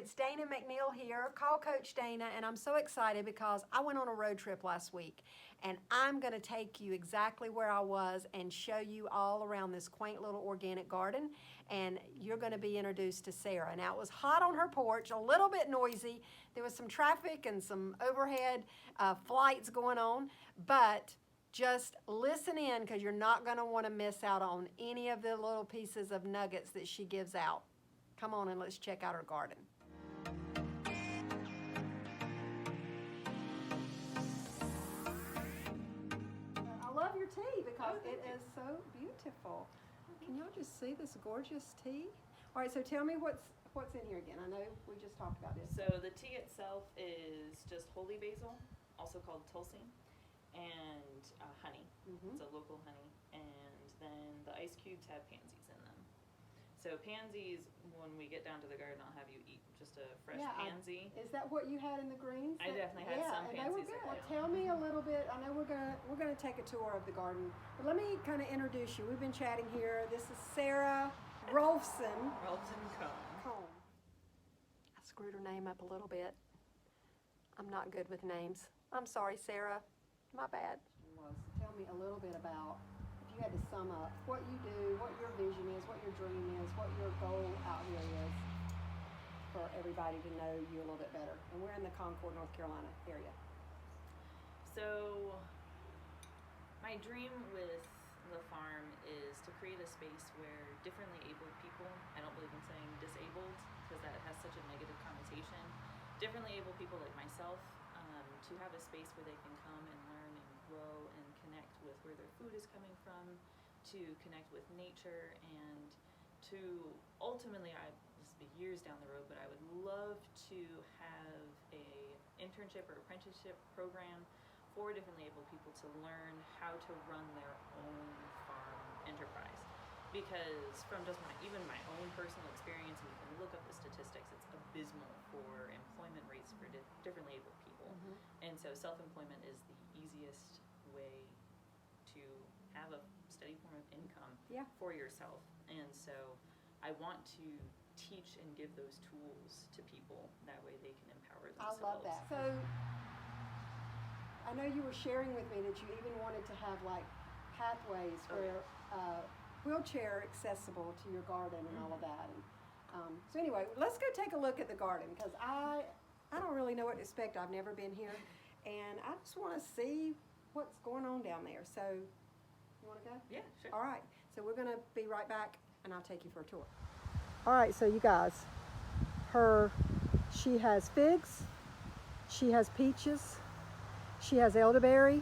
it's Dana McNeill here, Call Coach Dana, and I'm so excited because I went on a road trip last week, and I'm going to take you exactly where I was and show you all around this quaint little organic garden, and you're going to be introduced to Sarah. Now, it was hot on her porch, a little bit noisy. There was some traffic and some overhead flights going on, but just listen in because you're not going to want to miss out on any of the little pieces of nuggets that she gives out. Come on and let's check out her garden. I love your tea because it is so beautiful. Can y'all just see this gorgeous tea? All right, so tell me what's in here again. I know we just talked about this. So the tea itself is just holy basil, also called tulsi, and honey. It's a local honey. And then the ice cubes have pansies in them. So pansies, when we get down to the garden, I'll have you eat just a fresh pansy. Is that what you had in the greens? I definitely had some pansies. Yeah, they were good. Well, tell me a little bit. I know we're gonna take a tour of the garden, but let me kind of introduce you. We've been chatting here. This is Sarah Rolfson. Comb. I screwed her name up a little bit. I'm not good with names. I'm sorry, Sarah. My bad. Tell me a little bit about, if you had to sum up what you do, what your vision is, what your dream is, what your goal out here is for everybody to know you a little bit better. And we're in the Concord, North Carolina area. So my dream with the farm is to create a space where differently abled people, I don't believe in saying disabled because that has such a negative connotation, differently abled people like myself, to have a space where they can come and learn and grow and connect with where their food is coming from, to connect with nature, and to ultimately, this will be years down the road, but I would love to have a internship or apprenticeship program for differently able people to learn how to run their own farm enterprise. Because from just even my own personal experience, and you can look up the statistics, it's abysmal for employment rates for differently able people. And so self-employment is the easiest way to have a steady form of income for yourself. And so I want to teach and give those tools to people. That way they can empower themselves. I love that. So I know you were sharing with me that you even wanted to have like pathways where wheelchair accessible to your garden and all of that. And so anyway, let's go take a look at the garden because I don't really know what to expect. I've never been here, and I just want to see what's going on down there. So you want to go? Yeah, sure. All right. So we're going to be right back, and I'll take you for a tour. All right. So you guys, she has figs, she has peaches, she has elderberry,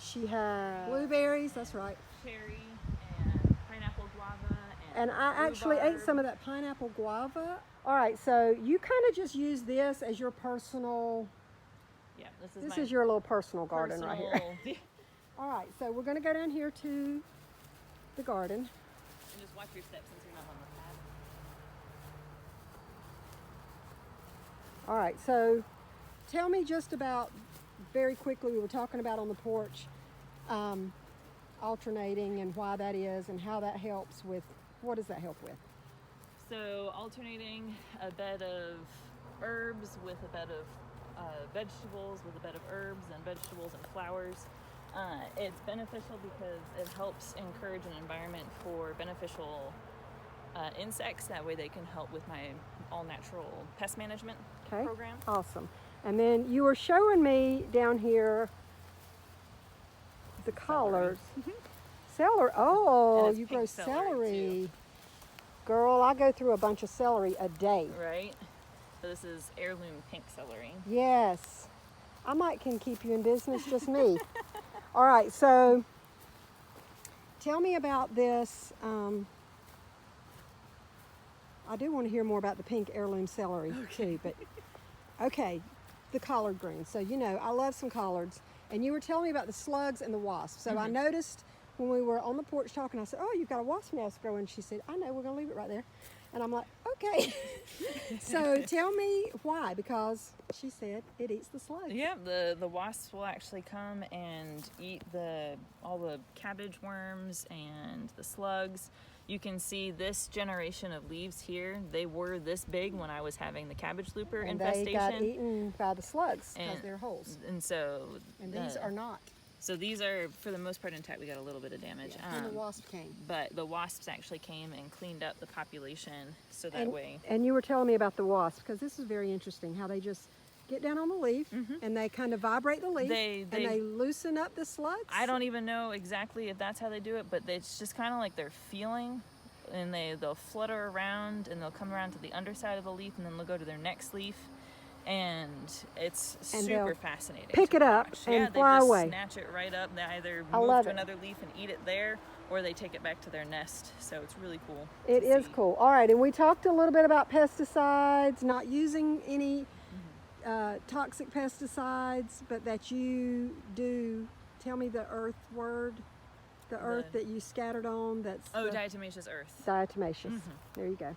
she has blueberries. That's right. Cherry. And pineapple guava and I actually ate some of that pineapple guava. All right, so you kind of just use this as your personal. Yeah, this is your little personal garden right here. All right, so we're going to go down here to the garden. And just watch your steps since you're not on the pad. All right, so tell me just about, very quickly, we were talking about on the porch, alternating and why that is and how that helps with, what does that help with? So alternating a bed of herbs with a bed of vegetables, with a bed of herbs and vegetables and flowers. It's beneficial because it helps encourage an environment for beneficial insects. That way they can help with my all-natural pest management program. Awesome. And then you were showing me down here the collards. Celery. Oh, you grow celery. Girl, I go through a bunch of celery a day. Right. So this is heirloom pink celery. Yes. I might can keep you in business, just me. All right, so tell me about this. I do want to hear more about the pink heirloom celery too, but okay, the collard greens. So, you know, I love some collards. And you were telling me about the slugs and the wasps. So I noticed when we were on the porch talking, I said, oh, you've got a wasp nest growing. She said, I know, we're going to leave it right there. And I'm like, okay. So tell me why, because she said it eats the slugs. Yeah, the wasps will actually come and eat all the cabbage worms and the slugs. you can see this generation of leaves here. They were this big when I was having the cabbage looper infestation. They got eaten by the slugs because they're holes. And so... And these are not. So these are, for the most part, intact. We got a little bit of damage. Yeah, and the wasp came. But the wasps actually came and cleaned up the population so that way. And you were telling me about the wasp, because this is very interesting, how they just get down on the leaf and they kind of vibrate the leaf and they loosen up the slugs. I don't even know exactly if that's how they do it, but it's just kind of like they're feeling, and they'll flutter around and they'll come around to the underside of the leaf and then they'll go to their next leaf. And it's super fascinating. Pick it up and fly away. Snatch it right up. They either move to another leaf and eat it there, or they take it back to their nest. So it's really cool. It is cool. All right, and we talked a little bit about pesticides, not using any toxic pesticides, but that you do. Tell me the earth word. The earth that you scattered on. That's diatomaceous earth. Diatomaceous. There you go.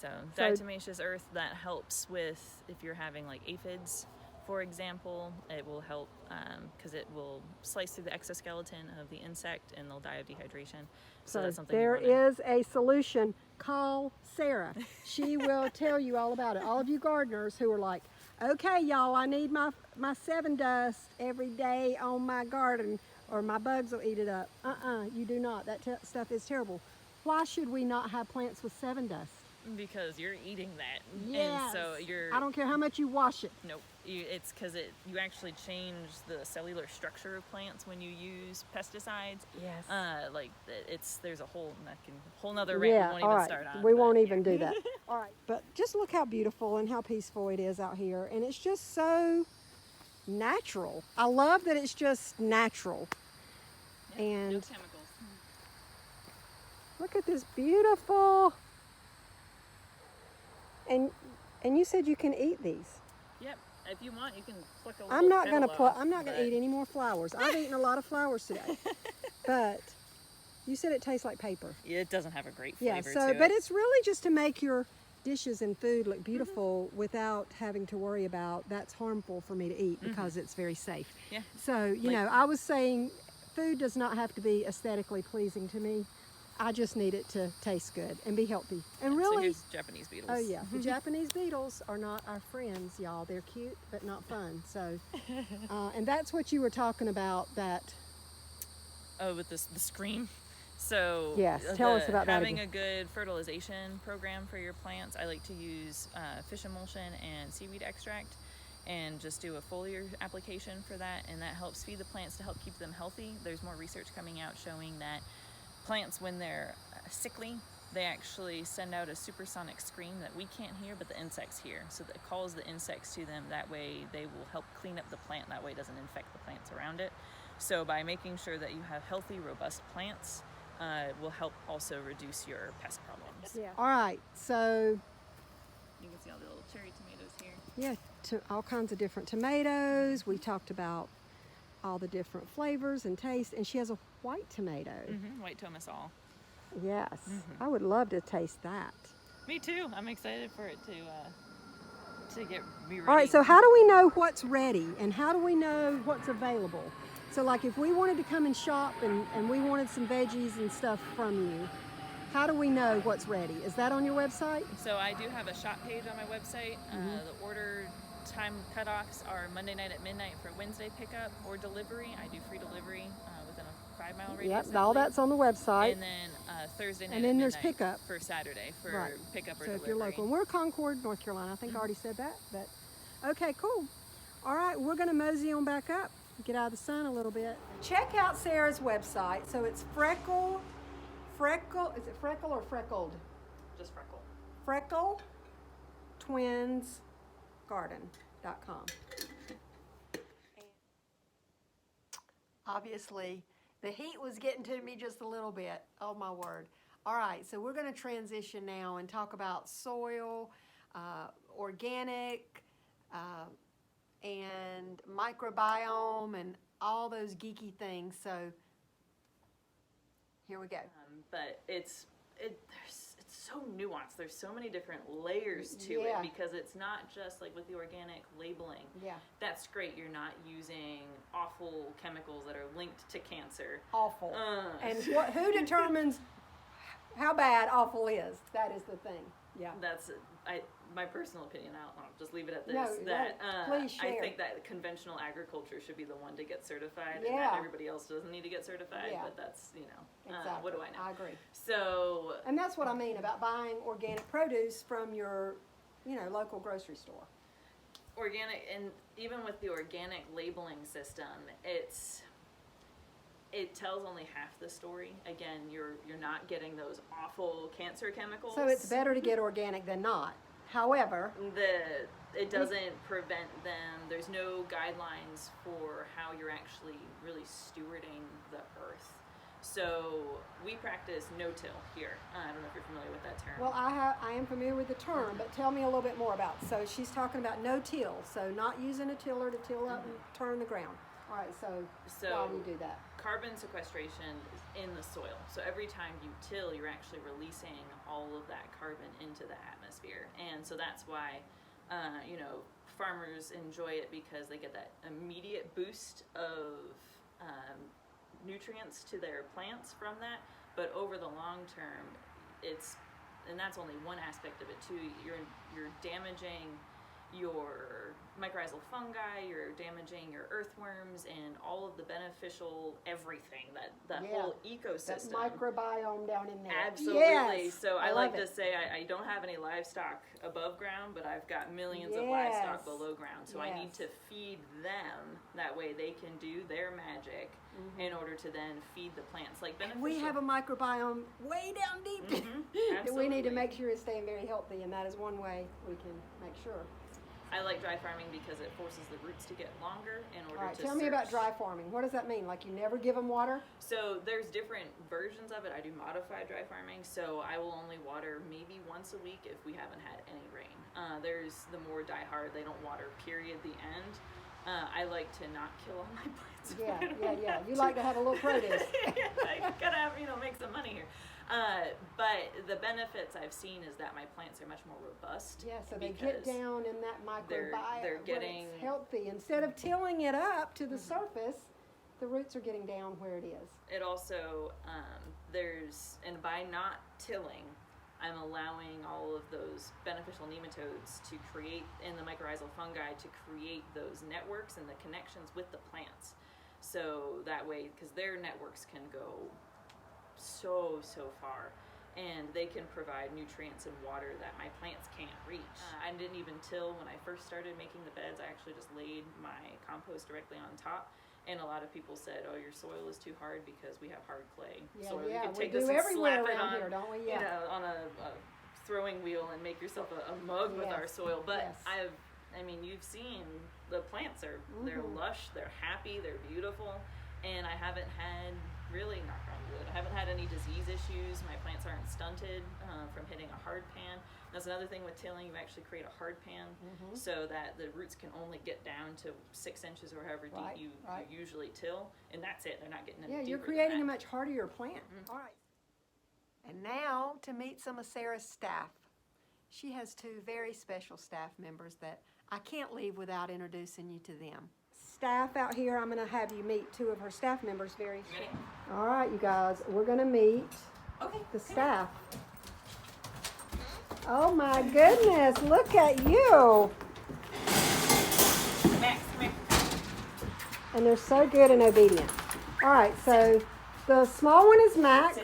So diatomaceous earth, that helps with, if you're having like aphids, for example, it will help because it will slice through the exoskeleton of the insect and they'll die of dehydration. So that's something there is a solution. Call Sarah. She will tell you all about it. All of you gardeners who are like, okay, y'all, I need my 7 dust every day on my garden or my bugs will eat it up. You do not. That stuff is terrible. Why should we not have plants with 7 dust? Because you're eating that. Yes. And so I don't care how much you wash it. Nope. It's because you actually change the cellular structure of plants when you use pesticides. Yes. There's a whole nother rant we won't even start on. We won't even do that. All right. But just look how beautiful and how peaceful it is out here. And it's just so natural. I love that it's just natural. Yeah, and no chemicals. Look at this beautiful. And you said you can eat these. Yep. If you want, you can pluck a little. I'm not gonna eat any more flowers. I've eaten a lot of flowers today, but you said it tastes like paper. Yeah, it doesn't have a great flavor. Yeah. So, but it's really just to make your dishes and food look beautiful without having to worry about that's harmful for me to eat because it's very safe. Yeah. So you know, I was saying, food does not have to be aesthetically pleasing to me. I just need it to taste good and be healthy. And really, so here's Japanese beetles. Oh yeah, the Japanese beetles are not our friends, y'all. They're cute, but not fun. So, and that's what you were talking about. That. Oh, with the scream. So yes, tell us about that. Having a good fertilization program for your plants. I like to use fish emulsion and seaweed extract, and just do a foliar application for that, and that helps feed the plants to help keep them healthy. There's more research coming out showing that plants, when they're sickly, they actually send out a supersonic scream that we can't hear, but the insects hear. So that calls the insects to them. That way they will help clean up the plant. That way it doesn't infect the plants around it. So by making sure that you have healthy, robust plants, it will help also reduce your pest problems. Yeah. All right. So you can see all the little cherry tomatoes here. Yeah, all kinds of different tomatoes. We talked about all the different flavors and tastes, and she has a white tomato. White tomasol. Yes, I would love to taste that. Me too. I'm excited for it to get be ready. All right, so how do we know what's ready, and how do we know what's available? So like if we wanted to come and shop and we wanted some veggies and stuff from you, how do we know what's ready? Is that on your website? So I do have a shop page on my website. The order time cutoffs are Monday night at midnight for Wednesday pickup or delivery. I do free delivery within a 5-mile radius. Yep, all that's on the website. And then Thursday night and then at there's midnight pickup for Saturday for pickup or so delivery. If you're local. And we're Concord, North Carolina. I think I already said that. But okay, cool. All right, we're going to mosey on back up, get out of the sun a little bit. Check out Sarah's website. So it's Freckle. Is it Freckle or Freckled? Just Freckle. Freckle Twins Garden.com. Obviously, the heat was getting to me just a little bit. Oh my word. All right, so we're going to transition now and talk about soil, organic, and microbiome and all those geeky things. So here we go. But it's so nuanced. There's so many different layers to it, because it's not just like with the organic labeling. Yeah. That's great. You're not using awful chemicals that are linked to cancer. Awful. And who determines how bad awful is. That is the thing. Yeah. That's my personal opinion. I'll just leave it at this. No, please I share. think that conventional agriculture should be the one to get certified, Yeah. and that everybody else doesn't need to get certified. Yeah. But that's Exactly. what do I know? I agree. So And that's what I mean about buying organic produce from your, local grocery store. organic, and even with the organic labeling system, it tells only half the story. Again, you're not getting those awful cancer chemicals. So it's better to get organic than not. However, It doesn't prevent them. There's no guidelines for how you're actually really stewarding the earth. So we practice no-till here. I don't know if you're familiar with that term. well, I am familiar with the term, but tell me a little bit more about it. So she's talking about no-till, so not using a tiller to till up and turn the ground. All right, so why do you do that? Carbon sequestration is in the soil. So every time you till, you're actually releasing all of that carbon into the atmosphere. And so that's why, farmers enjoy it, because they get that immediate boost of nutrients to their plants from that. But over the long term, and that's only one aspect of it too. You're damaging your mycorrhizal fungi, you're damaging your earthworms, and all of the beneficial everything, that whole ecosystem. That microbiome down in there. Absolutely. Yes, So I love like to it. say I don't have any livestock above ground, but I've got millions of livestock below ground. So I need to feed them. That way they can do their magic in order to then feed the plants. Like beneficial. We have a microbiome way down deep that we need to make sure it's staying very healthy, and that is one way we can make sure. I like dry farming because it forces the roots to get longer in order All right, to tell me about dry farming. What does that mean? Like you never give them water? So there's different versions of it. I do modified dry farming, so I will only water maybe once a week if we haven't had any rain. There's the more die-hard, they don't water, period, the end. I like to not kill all my plants. Yeah. You like to have a little produce. I gotta have, make some money here. But the benefits I've seen is that my plants are much more robust. Yeah, so they get down in that microbiome they're getting where it's healthy. Instead of tilling it up to the surface, the roots are getting down where it is. It also, and by not tilling, I'm allowing all of those beneficial nematodes to create, and the mycorrhizal fungi to create those networks and the connections with the plants. So that way, because their networks can go so far, and they can provide nutrients and water that my plants can't reach. I didn't even till when I first started making the beds. I actually just laid my compost directly on top, and a lot of people said, "Oh, your soil is too hard because we have hard clay." So you can take we this do and everywhere slap it around on, here, don't we? Yeah. on a throwing wheel and make yourself a mug with our soil. But you've seen the plants are they're lush, they're happy, they're beautiful, and I haven't had, really, knock on wood, I haven't had any disease issues. My plants aren't stunted from hitting a hard pan. That's another thing with tilling. You actually create a hard pan so that the roots can only get down to 6 inches or however deep you usually till, and that's it. They're not getting any deeper. You're creating a much hardier plant. All right. And now to meet some of Sarah's staff. She has 2 very special staff members that I can't leave without introducing you to them. Staff out here, I'm going to have you meet 2 of her staff members very soon. All right, you guys, we're going to meet the staff. Oh my goodness, look at you. Max, come here. And they're so good and obedient. All right, so the small one is Max.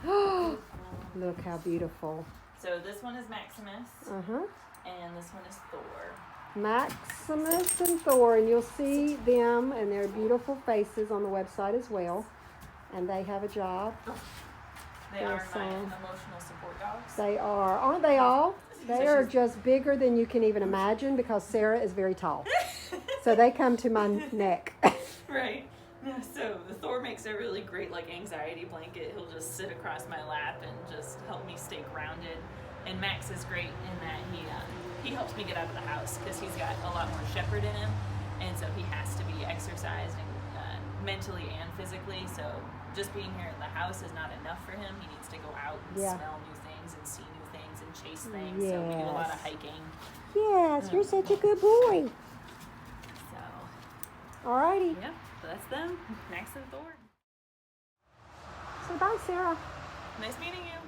Look how beautiful. So this one is Maximus, and this one is Thor. Maximus and Thor, and you'll see them and their beautiful faces on the website as well. And they have a job. They are my emotional support dogs. They are. Aren't they all? They are just bigger than you can even imagine because Sarah is very tall. So they come to my neck. Right. So the Thor makes a really great anxiety blanket. He'll just sit across my lap and just help me stay grounded. And Max is great in that he helps me get out of the house because he's got a lot more shepherd in him, and so he has to be exercised mentally and physically. So just being here in the house is not enough for him. He needs to go out and smell new things and see new things and chase things. Yes. So we do a lot of hiking. Yes, you're such a good boy. So. Alrighty. Yep. So that's them, Max and Thor. So bye, Sarah. Nice meeting you.